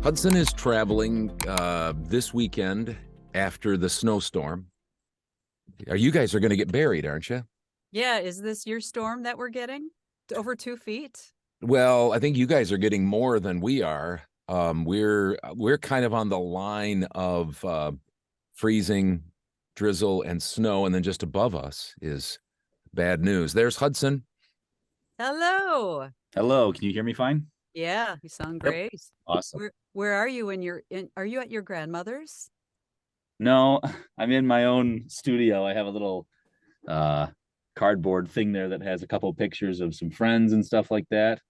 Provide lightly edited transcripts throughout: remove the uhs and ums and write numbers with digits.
Hudson is traveling this weekend after the snowstorm. You guys are going to get buried, aren't you? Yeah, is this your storm that we're getting? Over 2 feet? Well, I think you guys are getting more than we are. We're kind of on the line of freezing, drizzle, and snow, and then just above us is bad news. There's Hudson. Hello. Hello, can you hear me fine? Yeah, you sound Yep. great. Awesome. Where are you when are you at your grandmother's? No, I'm in my own studio. I have a little cardboard thing there that has a couple pictures of some friends and stuff like that.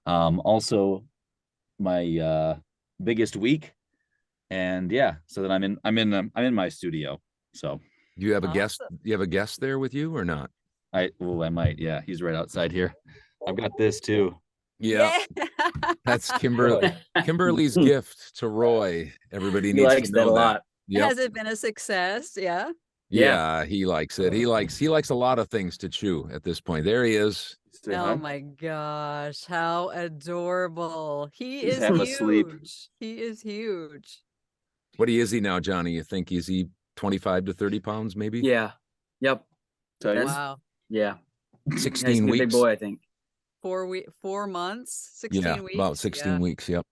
Also my biggest week. And yeah, so that I'm in my studio. So You have a guest. Awesome. You have a guest there with you or not? I might, yeah, he's right outside here. I've got this too. Yeah, that's Kimberly's gift to Roy. Everybody He needs likes to that know a that. lot. Yep. Has it been a success? Yeah. Yeah, he likes it. He likes a lot of things to chew at this point. There he is. Say Oh hi. my gosh, how adorable. He He's is half huge. asleep. He is huge. What is he now, Johnny? You think is he 25 to 30 pounds, maybe? Yeah. Yep. So That's- Wow. Yeah. Yeah, he's 16 a big weeks. boy, I think. 4 months, 16 Yeah, weeks. about 16 weeks. Yep.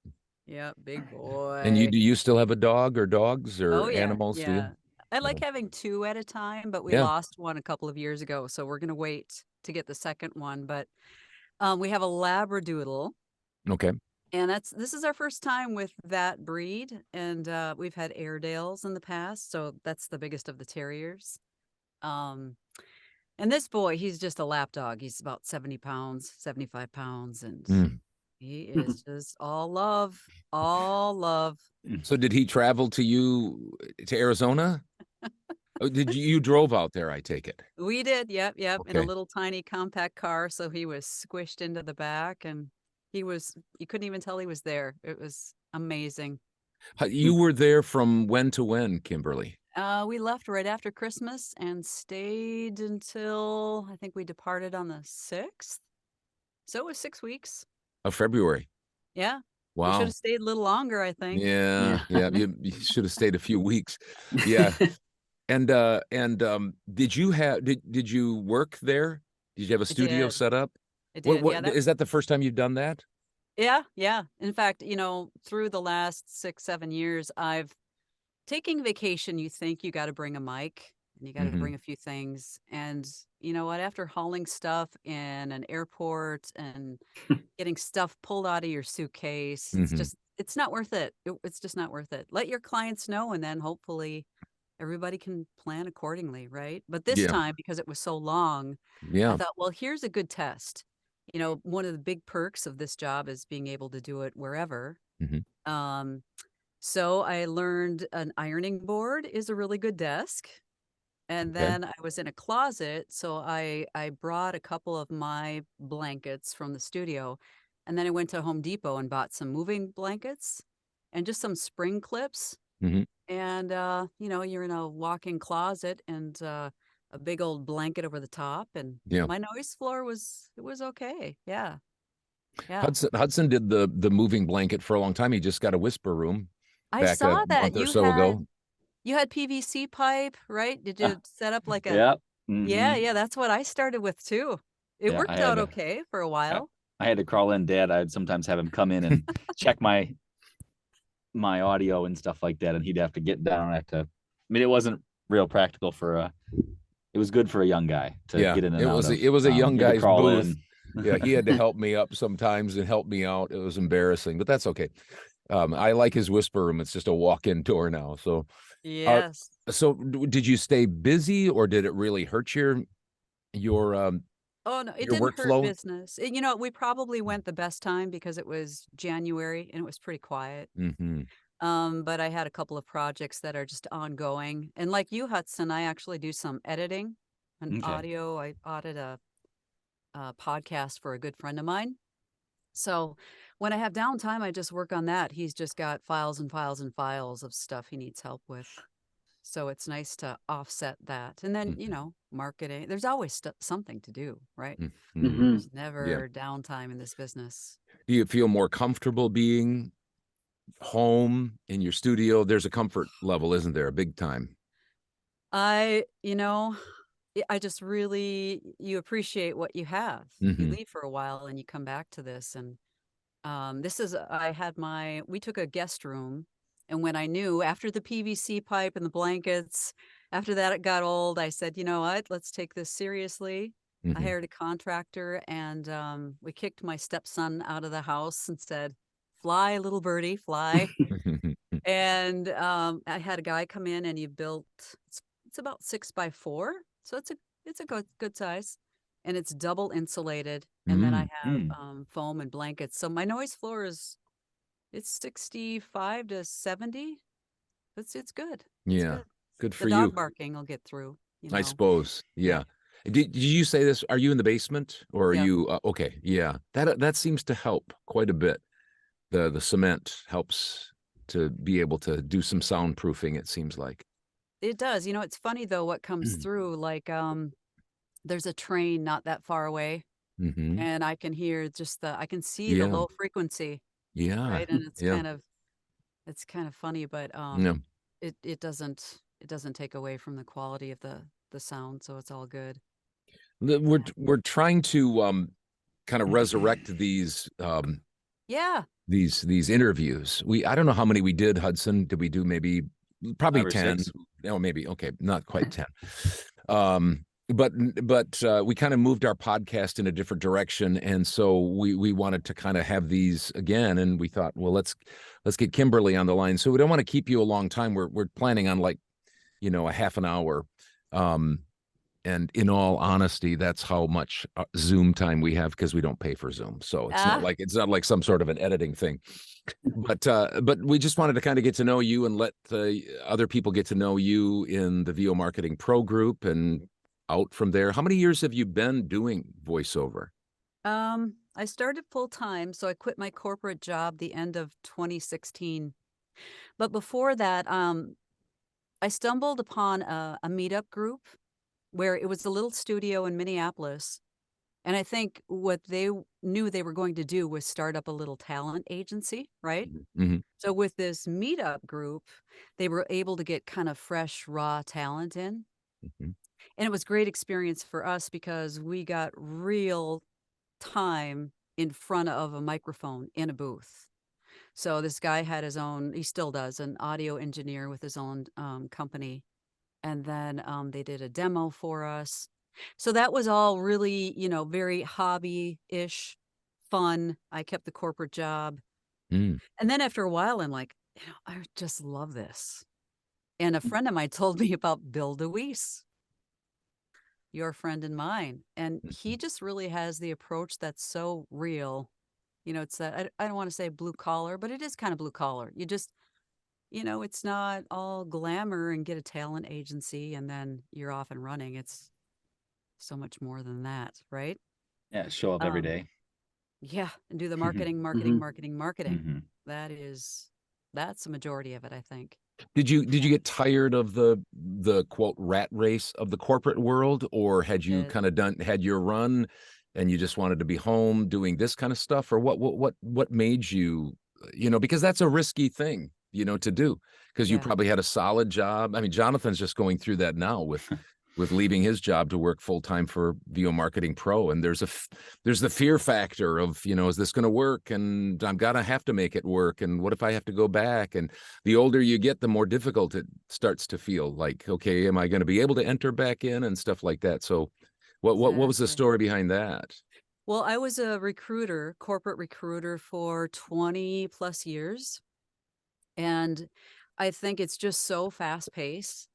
Yeah, big boy. And do you still have a dog or dogs or Oh yeah, animals? Do you? yeah. I like Oh. having 2 at a time, but we Yeah. lost one a couple of years ago, so we're gonna wait to get the second one. But we have a Labradoodle, Okay. and this is our first time with that breed, and we've had Airedales in the past, so that's the biggest of the terriers. And this boy, he's just a lap dog. He's about 70 pounds, 75 pounds, and Mm. he is just all love, all love. So did he travel to Arizona? Oh, you drove out there, I take it. We did, yep, in a Okay. little tiny compact car, so he was squished into the back, and you couldn't even tell he was there. It was amazing. You were there from when to when, Kimberly? We left right after Christmas and stayed until I think we departed on the 6th. So it was 6 weeks. Of February. Yeah. We should Wow. have stayed a little longer, I think. Yeah. You should have stayed a few weeks. Yeah. And did you work there? Did you have a studio did. set up? I did. What Yeah, is that the first time you've done that? yeah. In fact, through the last 6, 7 years, I've taking vacation. You think you got to bring a mic and you got to Mhm. bring a few things. And you know what? After hauling stuff in an airport and getting stuff pulled out of your suitcase, Mhm. it's not worth it. It's just not worth it. Let your clients know, and then hopefully everybody can plan accordingly, right? But this Yeah. time, because it was so long, I Yeah. thought, well, here's a good test. One of the big perks of this job is being able to do it wherever. Mhm. So I learned an ironing board is a really good desk. And Okay. then I was in a closet, so I brought a couple of my blankets from the studio, and then I went to Home Depot and bought some moving blankets and just some spring clips. Mhm. And you're in a walk-in closet and a big old blanket over the top, and Yeah. my noise floor was okay. Yeah. Yeah. Hudson did the moving blanket for a long time. He just got a whisper room I back a saw that month or so ago. you had PVC pipe, right? Did you set up like a Yeah. Yeah, that's what I started with too. It Yeah, worked out okay for a while. I had to crawl in. Dad, I'd sometimes have him come in and check my audio and stuff like that, and he'd have to get down. It wasn't real practical it was good for a young guy to Yeah, get in and it out was of. it was a young he had to guy's crawl booth. in. Yeah, he had to help me up sometimes and help me out. It was embarrassing, but that's okay. I like his whisper room. It's just a walk-in door now. So, Yes. so did you stay busy or did it really hurt your Oh no, it your didn't hurt workflow? business. We probably went the best time because it was January and it was pretty quiet. Mm-hmm. But I had a couple of projects that are just ongoing. And like you, Hudson, I actually do some editing and Okay. audio. I audit a podcast for a good friend of mine. So when I have downtime, I just work on that. He's just got files and files and files of stuff he needs help with. So it's nice to offset that. And then, marketing, there's always something to do, right? Mm-hmm. Mhm. There's never downtime in this business. Do you feel more comfortable being home, in your studio, there's a comfort level, isn't there? A big time. You know, I just really, you appreciate what you have. You Mhm. leave for a while and you come back to this. And we took a guest room. And when I knew after the PVC pipe and the blankets, after that it got old, I said, you know what, let's take this seriously. I Mhm. hired a contractor and we kicked my stepson out of the house and said, fly, little birdie, fly. And I had a guy come in and he built, it's about 6 by 4. So it's a good size. And it's double insulated. And then I have Mm. foam and blankets. So my noise floor it's 65 to 70. It's good. It's Yeah. good. Good The for dog you. barking will get through, you I know. suppose. Yeah. Yeah. Did you say this? Are you in the basement or are Yeah. you okay? Yeah. That seems to help quite a bit. The cement helps to be able to do some soundproofing, it seems like. It does. You know, it's funny though what comes through. Like there's a train not that far away Mm-hmm. and I can hear I can see the Yeah. low frequency, Yeah. right? And Yeah. it's kind of funny, but Yeah. it doesn't take away from the quality of the sound, so it's all good. We're trying to kind of resurrect Yeah. these interviews. I don't know how many we did, Hudson. Did we do maybe probably 5 or 10? 6. No, maybe. Okay, not quite 10. But we kind of moved our podcast in a different direction, and so we wanted to kind of have these again, and we thought, well, let's get Kimberly on the line. So we don't want to keep you a long time. We're planning on like, a half an hour. And in all honesty, that's how much Zoom time we have because we don't pay for Zoom. So Ah, it's not like some sort of an editing thing. But we just wanted to kind of get to know you and let other people get to know you in the VO Marketing Pro group and out from there. How many years have you been doing voiceover? I started full time, so I quit my corporate job the end of 2016. But before that, I stumbled upon a meetup group where it was a little studio in Minneapolis. And I think what knew they were going to do was start up a little talent agency, right? Mm-hmm. So with this meetup group, they were able to get kind of fresh, raw talent in. Mm-hmm. And it was great experience for us because we got real time in front of a microphone in a booth. So this guy had his own, he still does, an audio engineer with his own company. And then they did a demo for us. So that was all really, very hobby-ish, fun. I kept the corporate job. Mm. And then after a while, I'm like, I just love this. And a friend of mine told me about Bill DeWeese, your friend and mine. And he just really has the approach that's so real. It's that, I don't want to say blue collar, but it is kind of blue collar. You just, it's not all glamour and get a talent agency and then you're off and running. It's so much more than that, right? Yeah, show up every Um, day. yeah, and do the Mhm. marketing, Mhm. marketing. Mhm. That's the majority of it, I think. Did you get tired of the quote rat race of the corporate world, or had you It, kind of had your run and you just wanted to be home doing this kind of stuff, or what made you, because that's a risky thing, to do, because you yeah, probably had a solid job. I mean, Jonathan's just going through that now with leaving his job to work full time for VO Marketing Pro, and there's the fear factor of, is this going to work, and I'm gonna have to make it work, and what if I have to go back? And the older you get, the more difficult it starts to feel. Like, okay, am I going to be able to enter back in and stuff like that? So, what was the exactly. story behind that? Well, I was a recruiter, corporate recruiter for 20 plus years. And I think it's just so fast paced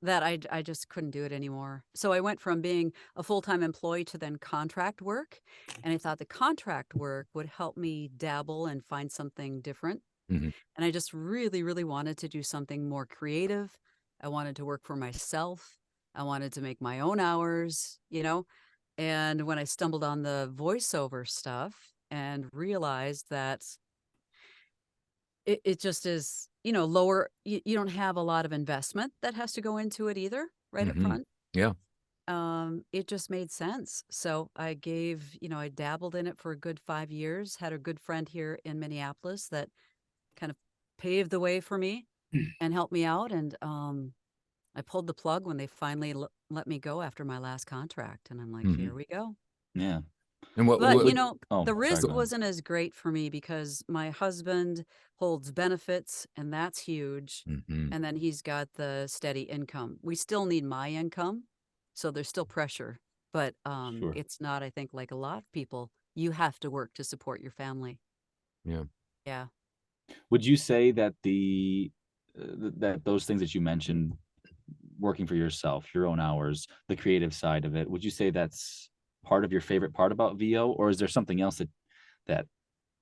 that I just couldn't do it anymore. So I went from being a full-time employee to then contract work, and I thought the contract work would help me dabble and find something different. Hmm. And I just really, really wanted to do something more creative. I wanted to work for myself. I wanted to make my own hours. And when I stumbled on the voiceover stuff and realized that it just is, lower, you don't have a lot of investment that has to go into it either, right up Hmm. front. Yeah. It just made sense. So I dabbled in it for a good 5 years, had a good friend here in Minneapolis that kind of paved the way for me and helped me out. And I pulled the plug when they finally let me go after my last contract. And I'm like, Mhm. here we go. Yeah. And But, what Oh, the sorry, risk go ahead. wasn't as great for me because my husband holds benefits, and that's huge. Mhm. And then he's got the steady income. We still need my income, so there's still pressure. But Sure. it's not, I think, like a lot of people. You have to work to support your family. Yeah. Yeah. Would you say that that those things that you mentioned, working for yourself, your own hours, the creative side of it, would you say that's part of your favorite part about VO, or is there something else that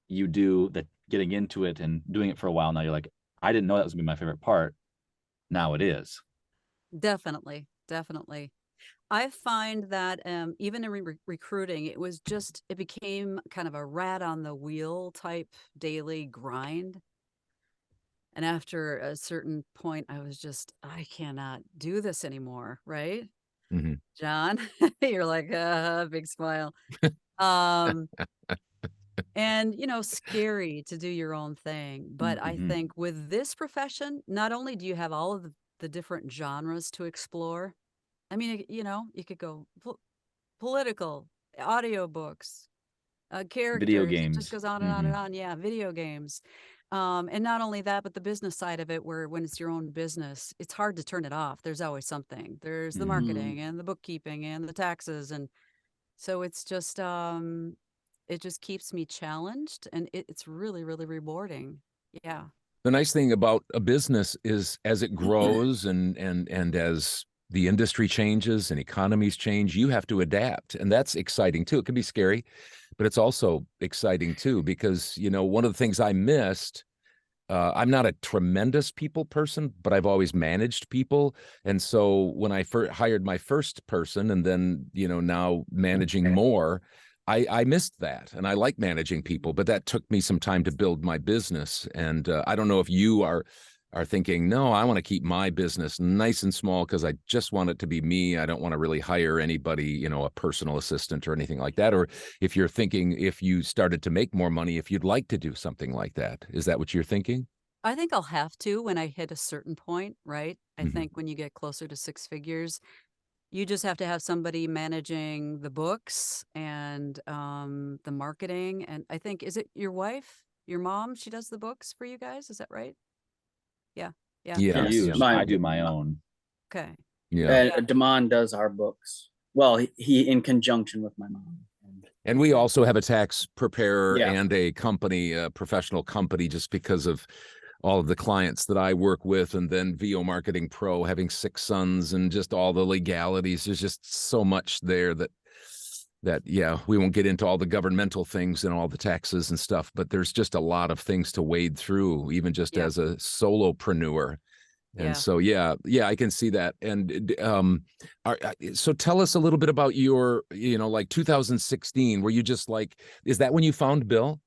you do, that getting into it and doing it for a while now, you're like, I didn't know that was gonna be my favorite part. Now it is. Definitely. Definitely. I find that even in recruiting, it became kind of a rat on the wheel type daily grind. And after a certain point, I cannot do this anymore, right? Mhm. John, you're like, big smile. Um, and, scary to do your own thing. But I Mhm. think with this profession, not only do you have all of the different genres to explore, I mean, you could go political, audiobooks, Video characters. It just games. goes on and on and Mhm. on. Yeah, video games. And not only that, but the business side of it, where when it's your own business, it's hard to turn it off. There's always something. There's the Mhm. marketing and the bookkeeping and the taxes. And so it just keeps me challenged, and it's really, really rewarding. Yeah. The nice thing about a business is as it grows and as the industry changes and economies change, you have to adapt. And that's exciting too. It can be scary, but it's also exciting too, because, one of the things I missed, I'm not a tremendous people person, but I've always managed people. And so when I hired my first person and then, now managing more, I missed that. And I like managing people, but that took me some time to build my business. And I don't know if you are thinking, no, I want to keep my business nice and small because I just want it to be me. I don't want to really hire anybody, a personal assistant or anything like that. Or if you're thinking, if you started to make more money, if you'd like to do something like that. Is that what you're thinking? I think I'll have to when I hit a certain point, right? I Mhm. think when you get closer to six figures, you just have to have somebody managing the books and the marketing. And I think, is it your wife, your mom? She does the books for you guys. Is that right? Yeah. Yeah. For Yeah, Yes, you, yeah, I do my own. Okay. yeah. Yeah. Damon does our books. Well, he in conjunction with my mom. And we Okay. also have a tax preparer Yeah. and a company, a professional company, just because of all of the clients that I work with, and then VO Marketing Pro, having 6 sons, and just all the legalities. There's just so much there that yeah, we won't get into all the governmental things and all the taxes and stuff, but there's just a lot of things to wade through, even just Yeah. as a solopreneur. And Yeah. so, yeah, I can see that. And so tell us a little bit about your, like 2016, were you just like, is that when you found Bill?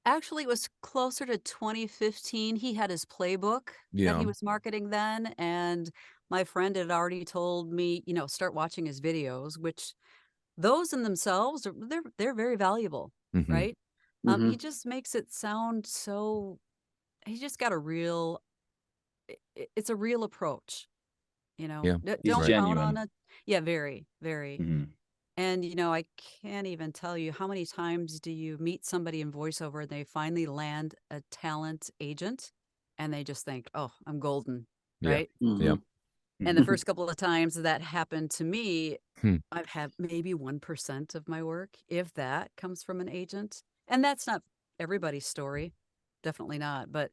Actually, it was closer to 2015. He had his playbook that Yeah. he was marketing then. And my friend had already told me, start watching his videos, which those in themselves they're very valuable, Hmm. right? Mm-hmm. He just makes it sound so he's just got a real it's a real approach, Yeah. He's don't Right. count on genuine. it. Yeah, very, very. Mhm. And I can't even tell you how many times do you meet somebody in voiceover and they finally land a talent agent and they just think, oh, I'm golden, Yeah. right? Yeah. And the first couple of times that happened to me, Hmm. I've had maybe 1% of my work, if that, comes from an agent. And that's not everybody's story. Definitely not. But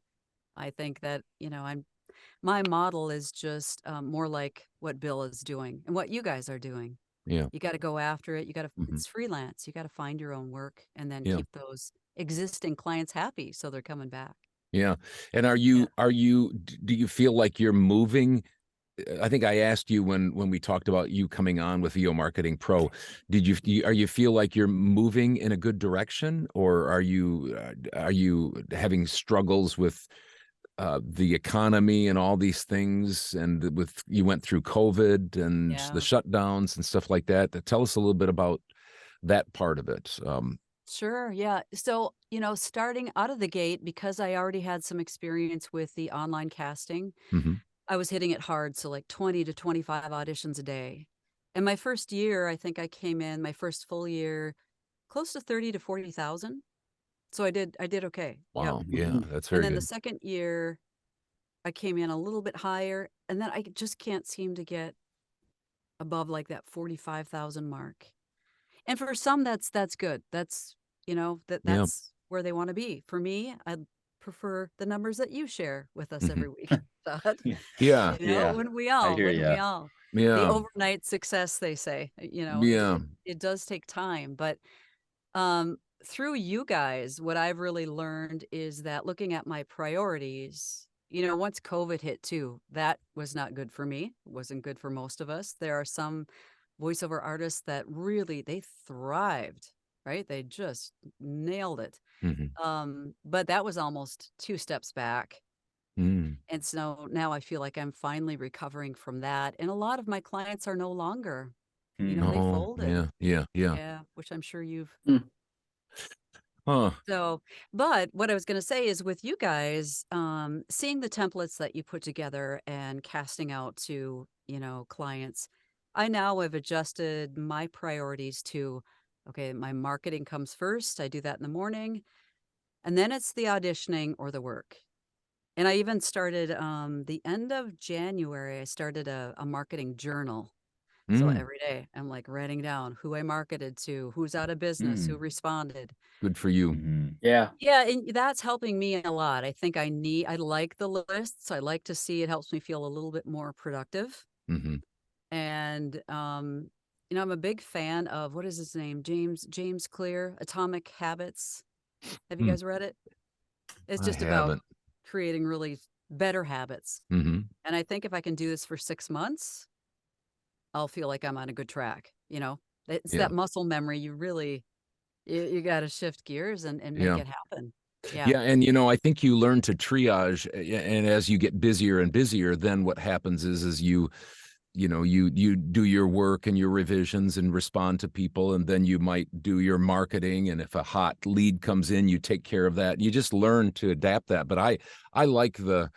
I think that, my model is just more like what Bill is doing and what you guys are doing. Yeah. You got to go after it. Hmm. It's freelance. You got to find your own work and then Yeah. keep those existing clients happy so they're coming back. Yeah. And Yeah. do you feel like you're moving? I think I asked you when we talked about you coming on with VO Marketing Pro, are you feel like you're moving in a good direction, or are you having struggles with the economy and all these things, and with you went through COVID and the Yeah. shutdowns and stuff like that? Tell us a little bit about that part of it. Sure. Yeah. So, starting out of the gate, because I already had some experience with the online casting, Hmm. I was hitting it hard. So, like 20 to 25 auditions a day. And my first year, I think I came in my first full year close to 30 to 40,000. So I did okay. Yep. Wow. Yeah, that's And very then the good. second year, I came in a little bit higher. And then I just can't seem to get above like that 45,000 mark. And for some, that's good. That's, Yeah. that's where they want to be. For me, I prefer the numbers that you share with us Hmm. every week, Todd. Yeah. Yeah. Yeah. Wouldn't we I all? hear Wouldn't we you. all? The Yeah. overnight success, they say, Yeah. it does take time. But through you guys, what I've really learned is that looking at my priorities, once COVID hit too, that was not good for me. It wasn't good for most of us. There are some voiceover artists that really they thrived, right? They just nailed it. Hmm. But that was almost two steps back. Mm. And so now I feel like I'm finally recovering from that. And a lot of my clients are no longer, they Mhm. Oh, folded. yeah. Yeah. Yeah. Yeah, which I'm sure you've. Mm. Huh. So, but what I was going to say is with you guys, seeing the templates that you put together and casting out to, clients, I now have adjusted my priorities to, okay, my marketing comes first. I do that in the morning, and then it's the auditioning or the work. And I even started the end of January, I started a marketing journal. So Mm. every day I'm like writing down who I marketed to, who's out of business, who Mm. responded. Good for you. Mhm. Yeah. Yeah, and that's helping me a lot. I like the lists. I like to see it helps me feel a little bit more productive. Hmm. And I'm a big fan of what is his name? James Clear, Atomic Habits. Have you Hmm. guys read it? It's I just about haven't. creating really better habits. Hmm. And I think if I can do this for 6 months, I'll feel like I'm on a good track. It's Yeah. that muscle memory. You got to shift gears and make Yeah. it happen. Yeah. Yeah, and I think you learn to triage, and as you get busier and busier, then what happens is you do your work and your revisions and respond to people, and then you might do your marketing, and if a hot lead comes in, you take care of that. You just learn to adapt that. But I like the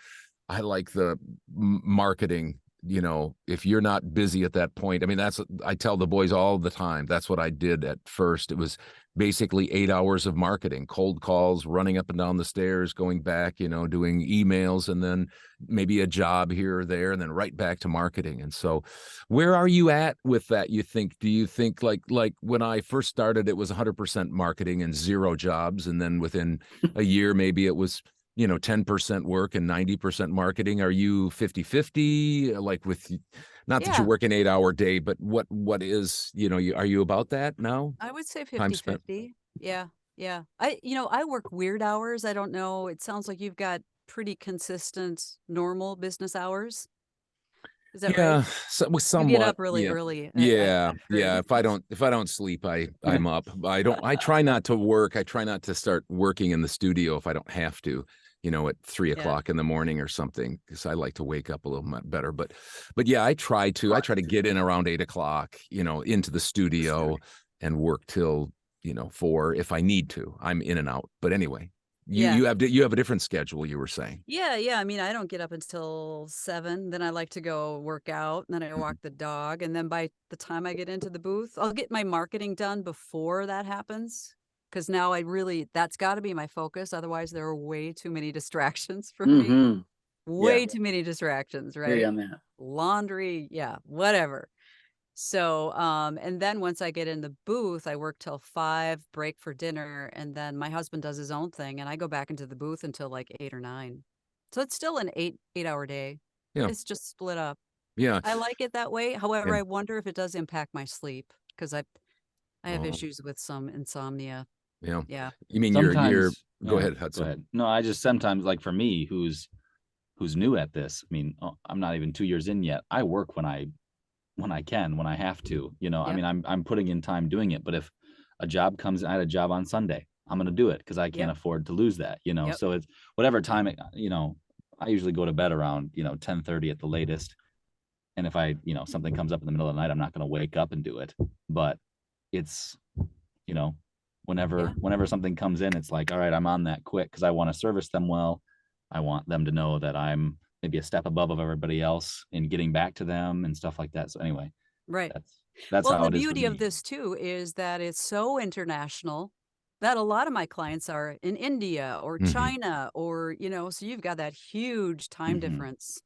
marketing. If you're not busy at that point, I mean, I tell the boys all the time. That's what I did at first. It was basically 8 hours of marketing, cold calls, running up and down the stairs, going back, doing emails, and then maybe a job here or there, and then right back to marketing. And so, where are you at with that? Do you think like when I first started, it was 100% marketing and zero jobs, and then within a year, maybe it was 10% work and 90% marketing? Are you 50-50? Like not that you Yeah. work an 8-hour day, but what is, are you about that now? I would say Time spent? 50-50. Yeah. Yeah. I work weird hours. I don't know. It sounds like you've got pretty consistent normal business hours. Is that right? Yeah, so, well, You get somewhat. up really Yeah. early. Yeah, I've yeah. heard. If I don't sleep, I'm up. I try not to work. I try not to start working in the studio if I don't have to, at 3 o'clock in the morning or something, because I like to wake up a little bit better. But yeah, I try to get in around 8 o'clock, into the studio and work till, 4 if I need to. I'm in and out. But anyway, you Yeah. you have a different schedule, you were saying. Yeah. Yeah. I mean, I don't get up until 7. Then I like to go work out. And then I Mhm. walk the dog. And then by the time I get into the booth, I'll get my marketing done before that happens. Because now that's got to be my focus. Otherwise, there are way too many distractions for me. Mm-hmm. Yeah. Way too many distractions, Hear you right? on that. Laundry, yeah, whatever. So, and then once I get in the booth, I work till 5, break for dinner, and then my husband does his own thing, and I go back into the booth until like 8 or 9. So it's still an 8-hour day. Yeah. It's just split up. Yeah. I like it that way. However, Yeah. I wonder if it does impact my sleep because I have Oh, issues with some insomnia. yeah. Yeah. You mean you're Sometimes, go yeah, ahead, go Hudson. ahead. No, I just sometimes, like for me, who's new at this. I mean, I'm not even 2 years in yet. I work when I can, when I have to. I Yep. mean, I'm putting in time doing it. But if a job comes, I had a job on Sunday, I'm going to do it because I can't Yep. afford to lose that. Yep. So it's whatever time I usually go to bed around 10:30 at the latest. And if something comes up in the middle of the night, I'm not going to wake up and do it. But it's you know whenever something comes in, it's like, all right, I'm on that quick because I want to service them well. I want them to know that I'm maybe a step above of everybody else in getting back to them and stuff like that. So anyway, Right. that's Well, how and the it is for beauty of me. this too is that it's so international that a lot of my clients are in India or Mhm. China or, so you've got that huge time Mhm. difference.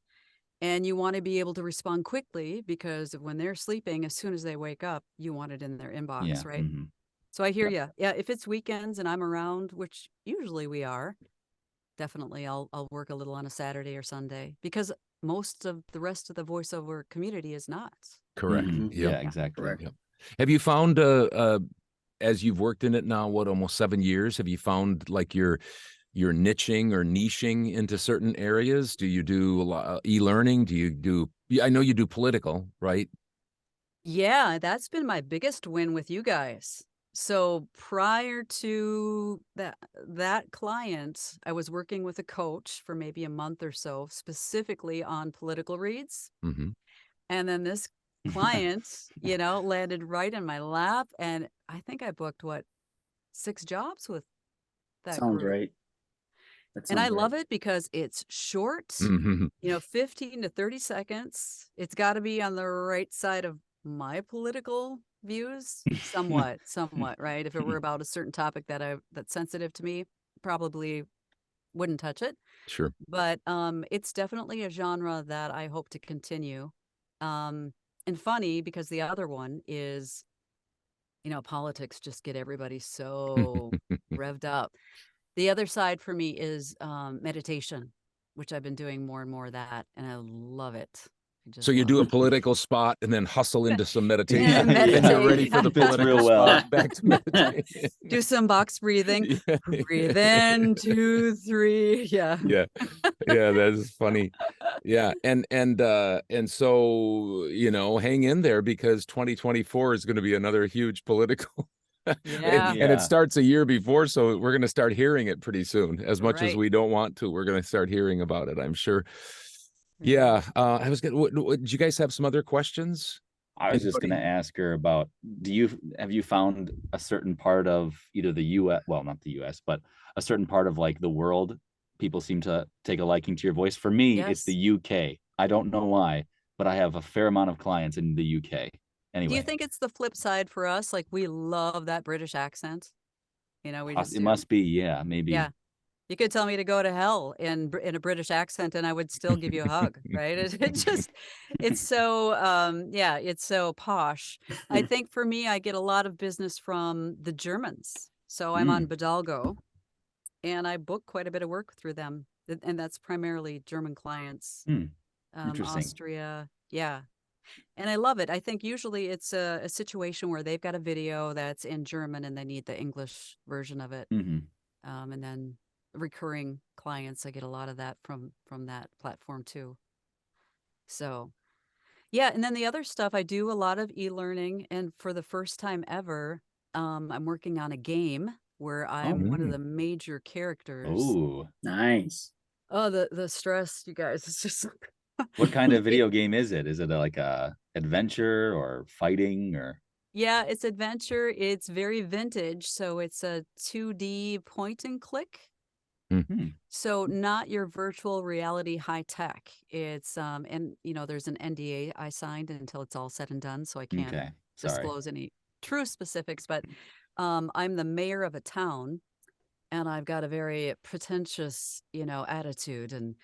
And you want to be able to respond quickly because when they're sleeping, as soon as they wake up, you want it in their inbox, Yeah. right? Mhm. So I hear Yep. you. Yeah, if it's weekends and I'm around, which usually we are, definitely I'll work a little on a Saturday or Sunday because most of the rest of the voiceover community is not. Correct. Mhm. Yep. Yeah, exactly. Correct. Yep. Have you found as you've worked in it now, what, almost 7 years, have you found like you're niching or niching into certain areas? Do you do a lot e-learning? Do you do, I know you do political, right? Yeah, that's been my biggest win with you guys. So prior to that client, I was working with a coach for maybe a month or so, specifically on political reads. Mm-hmm. And then this client, landed right in my lap. And I think I booked 6 jobs with that Sounds group. right. That And I sounds right. love it because it's short, Mm-hmm. 15 to 30 seconds. It's got to be on the right side of my political views, somewhat, right? If it were about a certain topic that's sensitive to me, probably wouldn't touch it. Sure. But it's definitely a genre that I hope to continue. And funny because the other one is, politics just get everybody so revved up. The other side for me is meditation, which I've been doing more and more of that, and I love it. I So just you love do a it. political spot and then hustle into some meditation, And and you're ready meditate. for the Fits political real well. spot, back to meditation. Do some box breathing. Yeah. Breathe in, 2, 3. Yeah. Yeah. Yeah, that's funny. Yeah, and so, hang in there because 2024 is going to be another huge political Yeah. and it Yeah. starts a year before, so we're going to start hearing it pretty soon. As much as Right. we don't want to, we're going to start hearing about it, I'm sure. Yeah. Yeah, I was gonna, did you guys have some other questions? I was just Anybody? going to ask her about, have you found a certain part of either the US, well, not the US, but a certain part of like the world, people seem to take a liking to your voice. For me, it's Yes. the UK. I don't know why, but I have a fair amount of clients in the UK. Do you Anyway, think it's the flip side for us? Like we love that British accent. We just it do. must be, yeah, maybe. Yeah. You could tell me to go to hell in a British accent and I would still give you a hug, right? It's so it's so posh. I think for me, I get a lot of business from the Germans. So I'm on Bidalgo and I book quite a bit of work through them. And that's primarily German clients, Interesting. Austria. Yeah. And I love it. I think usually it's a situation where they've got a video that's in German and they need the English version of it. Mm-hmm. And then recurring clients, I get a lot of that from that platform too. So yeah, and then the other stuff, I do a lot of e-learning, and for the first time ever, I'm working on a game where I'm one of the major characters. Oh, Nice. Oh, the stress, you guys, it's just what kind of video game is it? Is it like a adventure or fighting or? Yeah, it's adventure. It's very vintage, so it's a 2D point and click. Hmm. So not your virtual reality high tech. It's and there's an NDA I signed until it's all said and done, so I can't Okay, sorry. disclose any true specifics, but I'm the mayor of a town and I've got a very pretentious, attitude and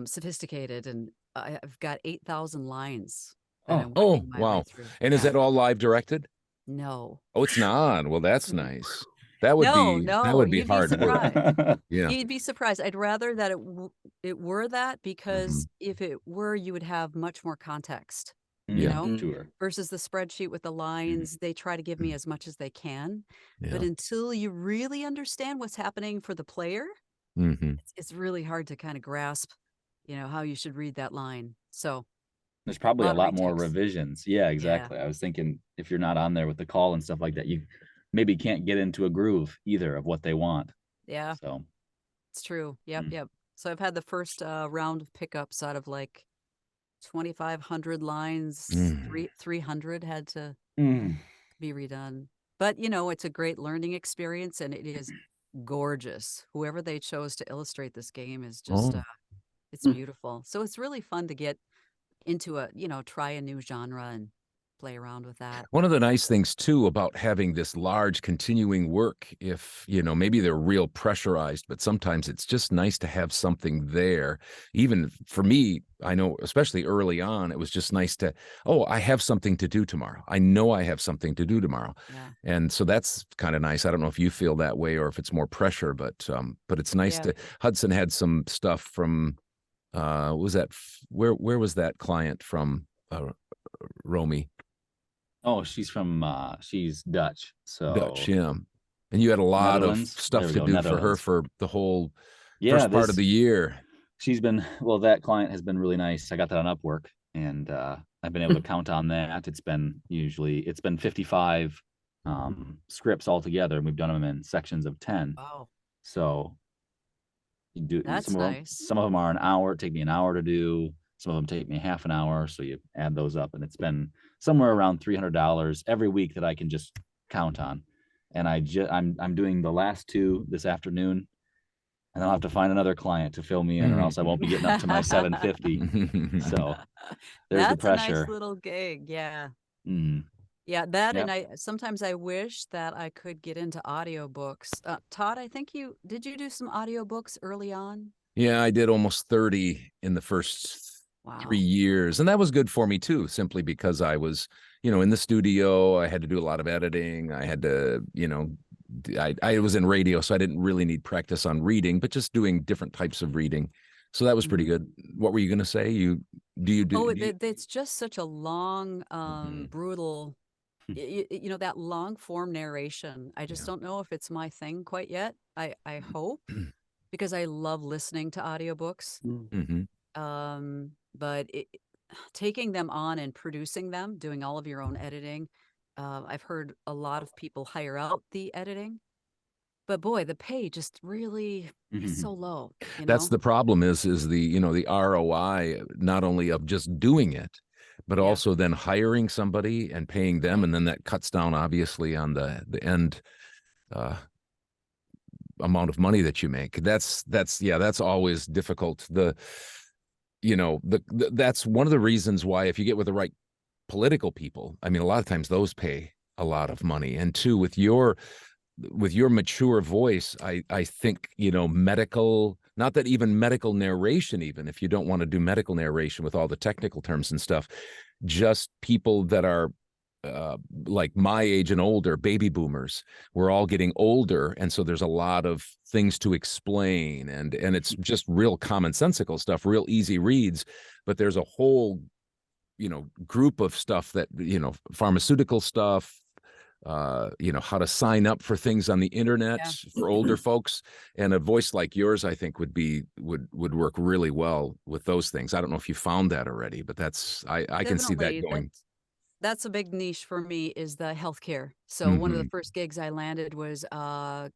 sophisticated, and I've got 8,000 lines that I'm Oh, working my way wow. through. And is Yeah. that all live directed? No. Oh, it's not. Well, that's nice. That would No, be no, be you'd be hard work. surprised. Yeah. You'd be surprised. I'd rather that it were that, because if it were, you would have much more context, Yeah. Sure. versus the spreadsheet with the lines. They try to give me as much as they can, but Yeah. until you really understand what's happening for the player, Mm-hmm. it's really hard to kind of grasp, how you should read that line. So There's probably a of lot more retakes. revisions. Yeah, exactly. I was thinking if you're not on there with the call and stuff like that, you maybe can't get into a groove either of what they want. Yeah, So it's true. Yep. So I've had the first round of pickups out of like 2,500 lines. 300 had to be redone. But, it's a great learning experience, and it is gorgeous. Whoever they chose to illustrate this game is just, Oh. it's beautiful. So it's really fun to get into try a new genre and play around with that. One of the nice things too about having this large continuing work, if maybe they're real pressurized, but sometimes it's just nice to have something there. Even for me, I know, especially early on, it was just nice to, I have something to do tomorrow. I know I have something to do tomorrow. Yeah. And so that's kind of nice. I don't know if you feel that way or if it's more pressure, but it's nice Yeah. Hudson had some stuff from, was that, where was that client from, Romy? Oh, she's from she's Dutch. So Dutch, yeah. And you had a lot of Netherlands. stuff There we to go, do for her Netherlands. for the whole Yeah, first part of the year. She's been, well, that client has been really nice. I got that on Upwork, and I've been able to count on that. It's been 55 scripts altogether, and we've done them in sections of 10. Wow. So you do That's nice. Some of them are an hour, take me an hour to do. Some of them take me half an hour. So you add those up, and it's been somewhere around $300 every week that I can just count on. And I'm doing the last 2 this afternoon, and I'll have to find another client to fill me in, or else I won't be getting up to my 750. So there's the That's a nice pressure. little gig. Yeah. Mm. Yeah, that Yeah. and sometimes I wish that I could get into audiobooks. Todd, I think did you do some audiobooks early on? Yeah, I did almost 30 in the first Wow. 3 years. And that was good for me too, simply because I was, in the studio. I had to do a lot of editing. I had to, I was in radio, so I didn't really need practice on reading, but just doing different types of reading. So that was pretty good. What were you going to say? It's just such a long, brutal, that long form narration. I just don't know if it's my thing quite yet. I hope, because I love listening to audiobooks. But taking them on and producing them, doing all of your own editing. I've heard a lot of people hire out the editing, but boy, the pay just really is so low. That's the problem is the, the ROI, not only of just doing it, but also then hiring somebody and paying them. And then that cuts down obviously on the end amount of money that you make. That's always difficult. That's one of the reasons why, if you get with the right political people, I mean, a lot of times those pay a lot of money. And two, with your mature voice, I think, medical, not that even medical narration, even if you don't want to do medical narration with all the technical terms and stuff, just people that are like my age and older, baby boomers, we're all getting older. And so there's a lot of things to explain, and it's just real commonsensical stuff, real easy reads. But there's a whole, group of stuff that, pharmaceutical stuff, how to sign up for things on the internet for older folks. And a voice like yours, I think, would work really well with those things. I don't know if you found that already, but I can see that going. That's a big niche for me, is the healthcare. So one of the first gigs I landed was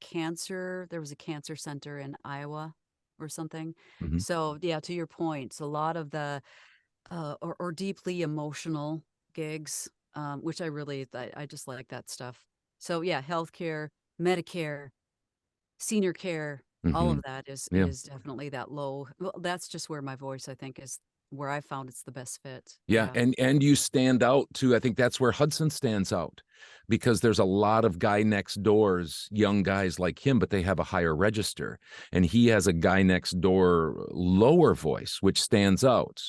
cancer. There was a cancer center in Iowa or something. So yeah, to your point, it's a lot of the or deeply emotional gigs, which I just like that stuff. So yeah, healthcare, Medicare, senior care, all of that is definitely that low. Well, that's just where my voice, I think, is where I found it's the best fit. Yeah. And you stand out too. I think that's where Hudson stands out, because there's a lot of guy next doors, young guys like him, but they have a higher register, and he has a guy next door lower voice, which stands out.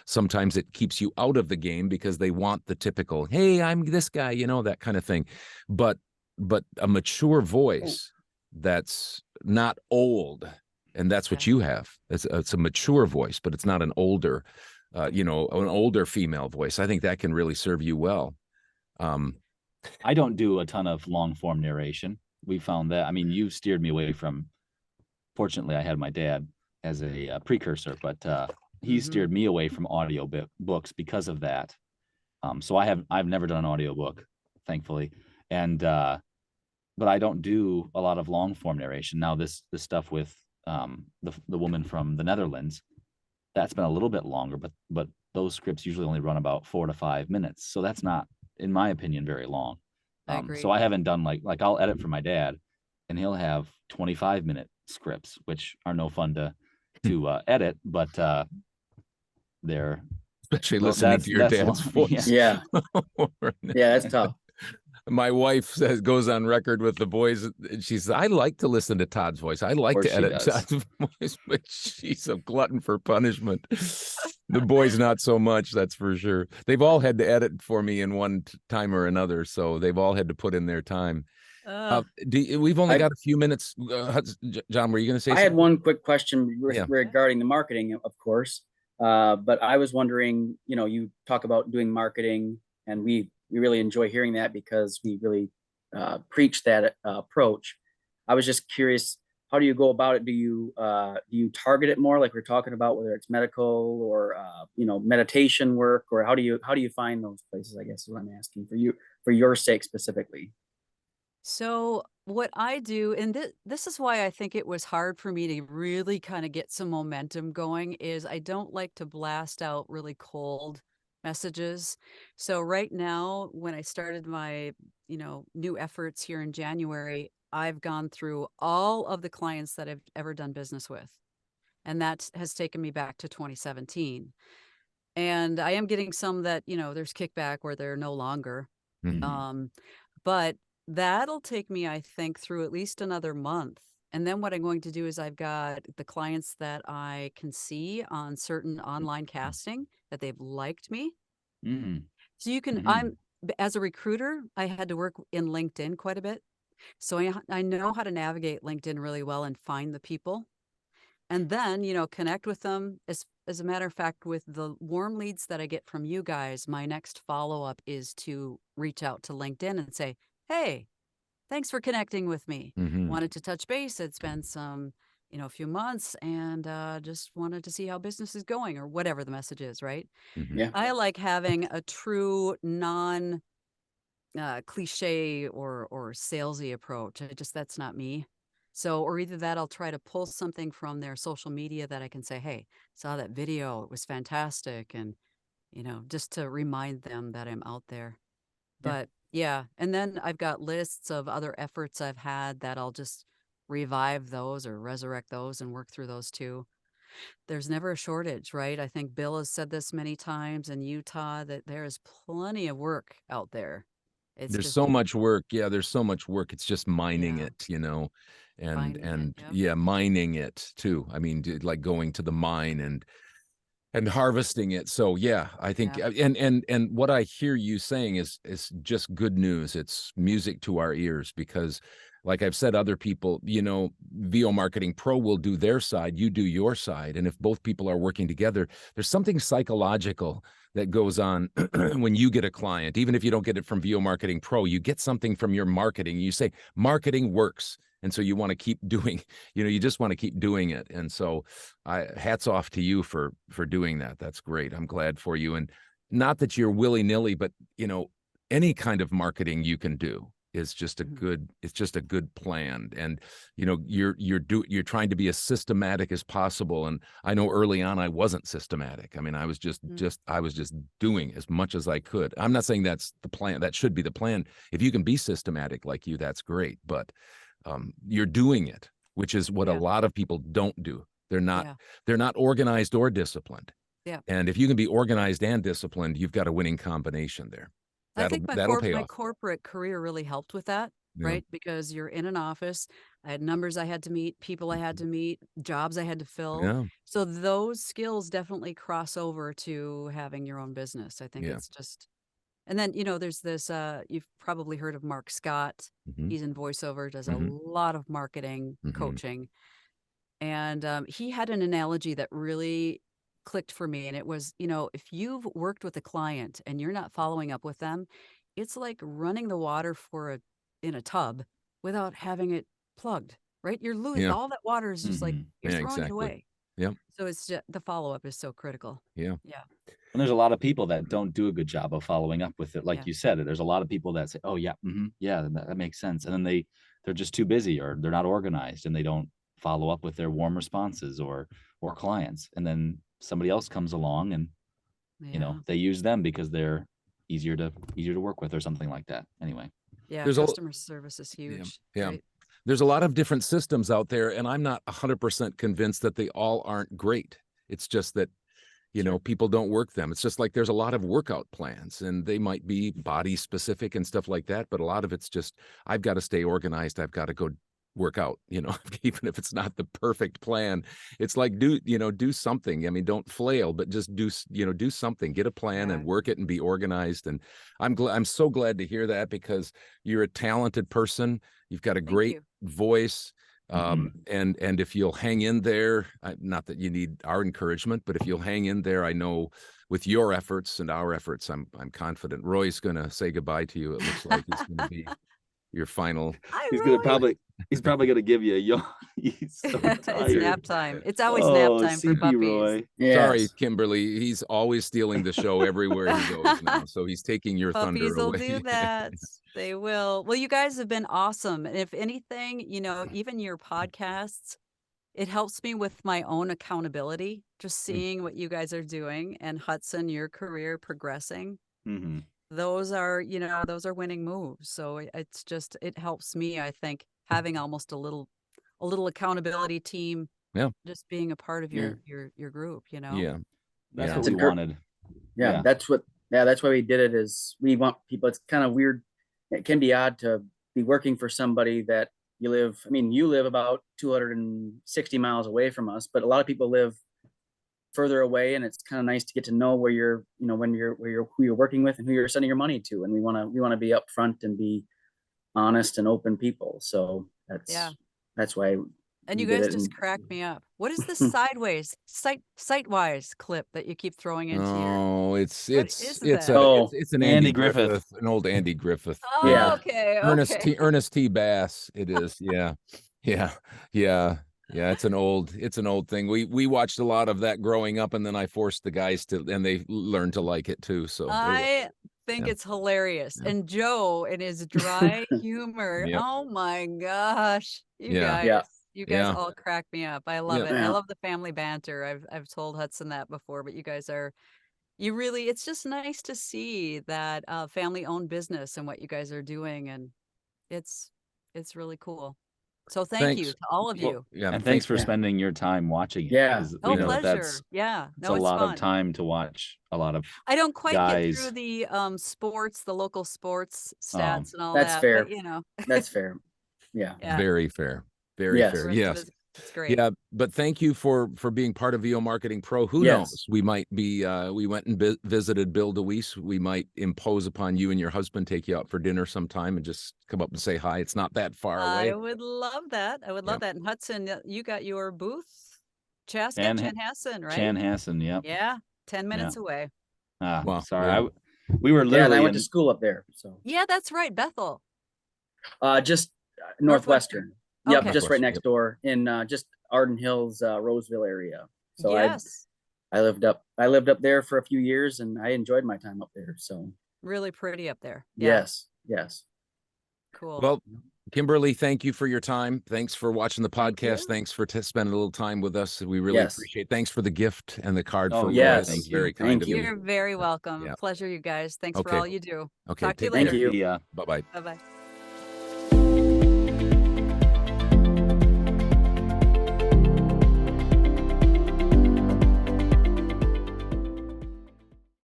Sometimes it keeps you out of the game because they want the typical, hey, I'm this guy, that kind of thing. But a mature voice that's not old. And that's what you have. It's a mature voice, but it's not an older, an older female voice. I think that can really serve you well. I don't do a ton of long form narration. We found that. I mean, you steered me away from. Fortunately, I had my dad as a precursor, but he steered me away from audio books because of that. So I've never done an audio book, thankfully, and but I don't do a lot of long form narration. Now this stuff with the woman from the Netherlands, that's been a little bit longer, but those scripts usually only run about 4 to 5 minutes. So that's not, in my opinion, very long. I agree. So I haven't done like I'll edit for my dad, and he'll have 25-minute scripts, which are no fun to edit, but they're Especially well, listening to your that's dad's one, yeah. voice. Yeah. Yeah, that's tough. My wife goes on record with the boys. And she says, I like to listen to Todd's voice. I like course to she edit does. Todd's voice, but she's a glutton for punishment. The boys, not so much, that's for sure. They've all had to edit for me in one time or another. So they've all had to put in their time. We've only got a few minutes. John, were you going to say I something? had one quick question Yeah. regarding the marketing, of course. But I was wondering, you talk about doing marketing, and we really enjoy hearing that because we really preach that approach. I was just curious, how do you go about it? Do you target it more, like we're talking about, whether it's medical or meditation work, or how do you find those places? I guess is what I'm asking for your sake specifically. So what I do, and this is why I think it was hard for me to really kind of get some momentum going, is I don't like to blast out really cold messages. So right now, when I started my, new efforts here in January, I've gone through all of the clients that I've ever done business with. And that has taken me back to 2017. And I am getting some that, there's kickback where they're no longer. Mhm. But that'll take me, I think, through at least another month. And then what I'm going to do is I've got the clients that I can see on certain online casting that they've liked me. Mhm. So you can, Mhm. as a recruiter, I had to work in LinkedIn quite a bit. So I know how to navigate LinkedIn really well and find the people. And then, connect with them. As a matter of fact, with the warm leads that I get from you guys, my next follow-up is to reach out to LinkedIn and say, hey, thanks for connecting with me. Mhm. Wanted to touch base. It's been a few months, and just wanted to see how business is going, or whatever the message is, right? Mhm. Yeah. I like having a true non cliche or salesy approach. That's not me. So, or either that, I'll try to pull something from their social media that I can say, hey, saw that video, it was fantastic. And, just to remind them that I'm out there. Yeah. But yeah, and then I've got lists of other efforts I've had that I'll just revive those or resurrect those and work through those too. There's never a shortage, right? I think Bill has said this many times in Utah that there is plenty of work out there. It's There's just, so much work. Yeah, there's so much work. It's just mining yeah, it, and finding it. Yep. yeah, mining it too. I mean, like going to the mine and harvesting it. So yeah, I think Yeah. and what I hear you saying is just good news. It's music to our ears because like I've said, other people, VO Marketing Pro will do their side, you do your side. And if both people are working together, there's something psychological that goes on when you get a client. Even if you don't get it from VO Marketing Pro, you get something from your marketing. You say marketing works. And so you want to keep doing, you just want to keep doing it. And so hats off to you for doing that. That's great. I'm glad for you. And not that you're willy-nilly, but any kind of marketing you can do is just a good, it's just a good plan. And you're trying to be as systematic as possible. And I know early on I wasn't systematic. I mean, I was just doing as much as I could. I'm not saying that's the plan. That should be the plan. If you can be systematic like you, that's great. But you're doing it, which is what a lot of people don't do. They're not organized or disciplined. Yeah. And if you can be organized and disciplined, you've got a winning combination there. I think That'll pay my off. corporate career really helped with that, Yeah. right? Because you're in an office. I had numbers I had to meet, people I had to meet, jobs I had to fill. Yeah. So those skills definitely cross over to having your own business. I think it's just, and then, there's this, you've probably heard of Mark Scott. Mhm. He's in voiceover, does a Mhm. lot of marketing Mhm. coaching. And he had an analogy that really clicked for me. And it was, if you've worked with a client and you're not following up with them, it's like running the water in a tub without having it plugged, right? You're losing Yeah. all that water is just like, you're Yeah, throwing it exactly. away. Yep. So it's just, the follow-up is so critical. Yeah. Yeah. And there's a lot of people that don't do a good job of following up with it. Like Yeah. you said, there's a lot of people that say, oh yeah, yeah, that makes sense. And then they're just too busy, or they're not organized, and they don't follow up with their warm responses or clients. And then somebody else comes along and Yeah. they use them because they're easier to work with or something like that. Anyway. Yeah, There's a- customer service is huge. yeah. Right? There's a lot of different systems out there, and I'm not 100% convinced that they all aren't great. It's just that, you know, people don't work them. It's just like there's a lot of workout plans, and they might be body specific and stuff like that, but a lot of it's just, I've got to stay organized. I've got to go work out, you know, even if it's not the perfect plan. It's like, do something. I mean, don't flail, but just do something, get a plan and Yeah. work it and be organized. And I'm so glad to hear that, because you're a talented person. You've got a Thank great you. voice. Mhm. And if you'll hang in there, not that you need our encouragement, but if you'll hang in there, I know with your efforts and our efforts, I'm confident Roy's going to say goodbye to you. It looks like it's going to be your final. I He's really probably gonna give you a yawn. He's so it's tired. nap time. It's always nap time for CP puppies. Roy. Sorry, Yes. Kimberly. He's always stealing the show everywhere he goes now. So he's taking your Puppies thunder will away. do that. They will. Well, you guys have been awesome. And if anything, you know, even your podcasts, it helps me with my own accountability, just seeing what you guys are doing, and Hudson, your career progressing. Mm-hmm. Those are, you know, those are winning moves. So it's just, it helps me, I think, having almost a little accountability team. Yeah. Just being a part of your group, you know? Yeah. That's Yeah. what It's we a gr- wanted. Yeah, Yeah. that's why we did it, is we want people. It's kind of weird. It can be odd to be working for somebody that you live about 260 miles away from us, but a lot of people live further away, and it's kind of nice to get to know where you're, you know, who you're working with and who you're sending your money to. And we want to be upfront and be honest and open people. So that's why. And we you did guys it. just And cracked me up. What is the sideways site-wise clip that you keep throwing into your? Oh, it's What it's is it's that? a it's an Andy Andy Griffith. Griffith, an old Andy Griffith. Oh, Yeah. okay, Ernest T. Bass. It is. Yeah. Yeah. It's an old thing. We watched a lot of that growing up, and then I forced the guys to, and they learned to like it too. So I think Yeah. it's hilarious. Yeah. And Joe and his dry humor. Yep. Oh my gosh. You Yeah. guys. Yeah. You guys Yeah. all crack me up. I love Yeah. it. I Yeah. love the family banter. I've told Hudson that before, but you guys are, you really, it's just nice to see that family owned business and what you guys are doing. And it's really cool. So thank you Thanks. to all of Well, you. Yeah. And thanks for Yeah. spending your time watching it. Yeah. 'cause Oh, we know pleasure. Yeah. it's No, a it's lot fun. of time to watch a lot of I don't quite get through guys. the sports, the local sports Oh, stats and all that's that. fair. But you know, That's fair. Yeah. yeah, Very fair. Very Yes. fair. the rest of Yes. it's great. Yeah, but thank you for being part of VO Marketing Pro. Who Yes. knows? We might be. We went and visited Bill DeWeese. We might impose upon you and your husband, take you out for dinner sometime, and just come up and say hi. It's not that far away. I would love that. I would love that. And Hudson, you got your booth, Chan- Chanhassen, right? Chanhassen, yep. Yeah, 10 minutes away. Ah, Wow, sorry. yeah. We were Yeah, and literally I went in, to school up there. So Yeah, that's right, Bethel. just Northwestern. Northwestern. Yep, Okay. just right Northwestern, next yep. door in just Arden Hills, Roseville area. So Yes, I lived up there for a few years, and I enjoyed my time up there. So really pretty up there. Yeah, yes. cool. Well, Kimberly, thank you for your time. Thanks for watching the Thank podcast. you. Thanks for spending a little time with us. We really Yes. appreciate. Thanks for the gift and the card Oh, for yeah, Roy. yes. That was thank you. very kind Thank of you. you. You're very welcome. Yeah. Pleasure, you guys. Thanks for Okay. all you do. Okay, Talk to you take later. care. the Bye bye. Bye-bye.